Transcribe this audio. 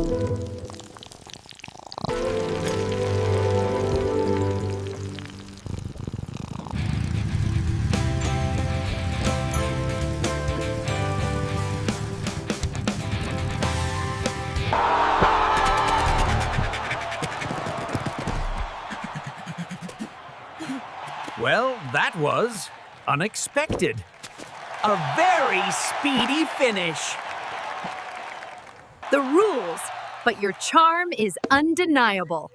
Well, that was unexpected. A very speedy finish. The rules, but your charm is undeniable.